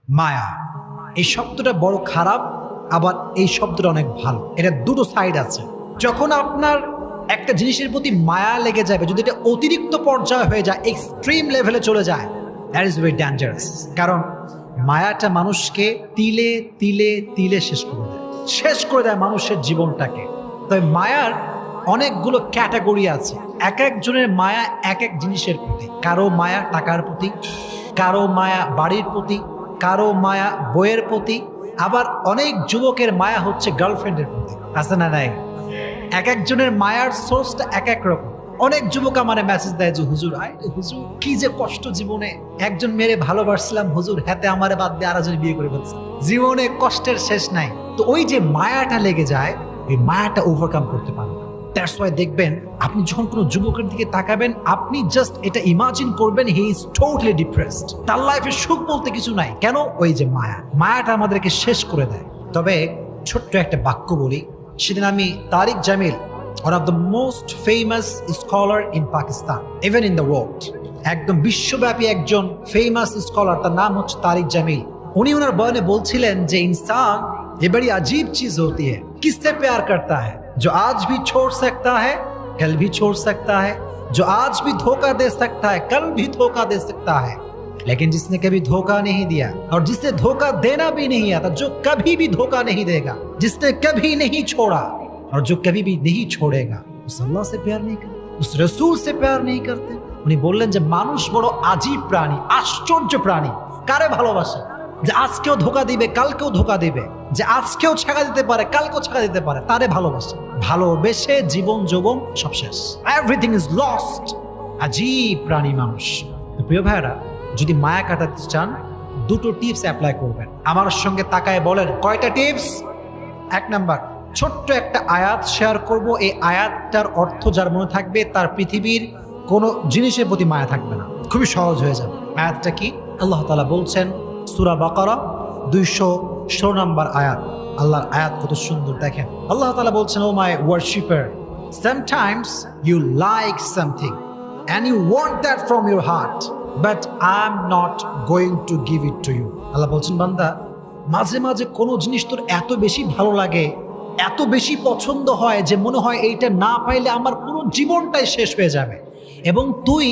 মায়া, এই শব্দটা বড় খারাপ, আবার এই শব্দটা অনেক ভালো। এটা দুটো সাইড আছে। যখন আপনার একটা জিনিসের প্রতি মায়া লেগে যাবে, যদি এটা অতিরিক্ত পর্যায়ে হয়ে যায়, এক্সট্রিম লেভেলে চলে যায়, দ্যাট ইজ ভেরি ডেঞ্জারাস। কারণ মায়াটা মানুষকে তিলে তিলে তিলে শেষ করে দেয় মানুষের জীবনটাকে। তবে মায়ার অনেকগুলো ক্যাটাগরি আছে। এক একজনের মায়া এক এক জিনিসের প্রতি। কারো মায়া টাকার প্রতি, কারো মায়া বাড়ির প্রতি, কারো মায়া বইয়ের প্রতি, আবার অনেক যুবকের মায়া হচ্ছে গার্লফ্রেন্ডের প্রতি। আছে না নাই? এক একজনের মায়ার সোর্সটা এক এক রকম। অনেক যুবক আমারে মেসেজ দেয় যে হুজুর, হুজুর কি যে কষ্ট জীবনে, একজন মেরে ভালোবাসছিলাম হুজুর, হাতে আমারে বাদ দিয়ে আরেকজন বিয়ে করে ফেলছে, জীবনে কষ্টের শেষ নাই। তো ওই যে মায়াটা লেগে যায়, ওই মায়াটা ওভারকাম করতে পারবে না। দ্যাটস ওয়াই দেখবেন আপনি যখন কোনো যুবকের দিকে তাকাবেন, আপনি জাস্ট এটা ইমাজিন করবেন হি ইজ টোটালি ডিপ্রেসড, তার লাইফে সুখ বলতে কিছু নাই। কেন? ওই যে মায়াটা আমাদেরকে শেষ করে দেয়। তবে ছোট্ট একটা বাক্য বলি। সেদিন আমি তারিক Jamil, one of the most famous scholar in Pakistan, even in the world, একদম বিশ্বব্যাপী একজন ফেমাস স্কলার, তার নাম হচ্ছে তারিক জামিল। উনি ওনার বয়ানে বলছিলেন যে इंसान ये बड़ी अजीब चीज होती है, किससे प्यार करता है जो आज भी छोड़ सकता है कल भी छोड़ सकता है, जो आज भी धोखा दे सकता है कल भी धोखा दे सकता है, लेकिन जिसने कभी धोखा नहीं दिया और जिसे धोखा देना भी नहीं आता, जो कभी भी धोखा नहीं देगा, जिसने कभी नहीं छोड़ा और जो कभी भी नहीं छोड़ेगा, उस अल्लाह से प्यार नहीं करते, उस रसूल से प्यार नहीं करते। উনি বললেন যে মানুষ বড় আজীব প্রাণী, আশ্চর্য প্রাণী। কারে ভালোবাসে? যে আজকেও ধোকা দিবে কালকেও ধোকা দিবে, যে আজকেও ছাকা দিতে পারে কালকেও ছাকা দিতে পারে, তারে ভালোবাসে। ভালোবেসে জীবন যৌবন সব শেষ, এভরিথিং ইজ লস্ট। আজীব প্রাণী মানুষ। প্রিয় ভাইরা, যদি মায়া কাটাতে চান, দুটো টিপস অ্যাপ্লাই করবেন। আমার সঙ্গে তাকায় বলেন কয়টা টিপস? এক নাম্বার, ছোট্ট একটা আয়াত শেয়ার করব। এই আয়াতটার অর্থ যার মনে থাকবে তার পৃথিবীর কোনো জিনিসের প্রতি মায়া থাকবে না, খুবই সহজ হয়ে যাবে। আয়াতটা কি? আল্লাহ তাআলা বলছেন সূরা বাকারা 216 নম্বর আয়াত। আল্লাহর আয়াত কত সুন্দর দেখেন। আল্লাহ তাআলা বলছেন, ও মাই worshipper, sometimes you like something and you want that from your heart, but I'm not going to give it to you. আল্লাহ বলছেন, বান্দা, মাঝে মাঝে কোনো জিনিস তোর এত বেশি ভালো লাগে, এত বেশি পছন্দ হয় যে মনে হয় এইটা না পাইলে আমার পুরো জীবনটাই শেষ হয়ে যাবে, এবং তুই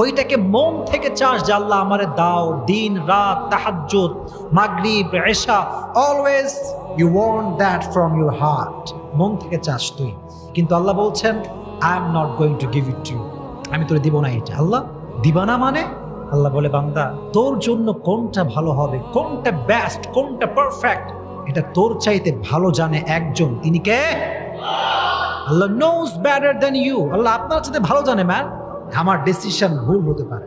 ওইটাকে মন থেকে চাস যে আল্লাহ আমারে দাও। দিন রাত, তাহাজ্জুদ, মাগরিব, ইশা, always you want that from your heart, মন থেকে চাস তুই। কিন্তু আল্লাহ বলছেন, I am not going to give it to you, আমি তোরে দিব না এটা। আল্লাহ দিবা না মানে? আল্লাহ বলে, বান্দা, তোর জন্য কোনটা ভালো হবে, কোনটা বেস্ট, কোনটা পারফেক্ট, এটা তোর চাইতে ভালো জানে একজন। তিনি কে? আল্লাহ নোজ বেটার দ্যান ইউ। আল্লাহ আপনার চাইতে ভালো জানে। ম্যান, আমার ডিসিশন ভুল হতে পারে,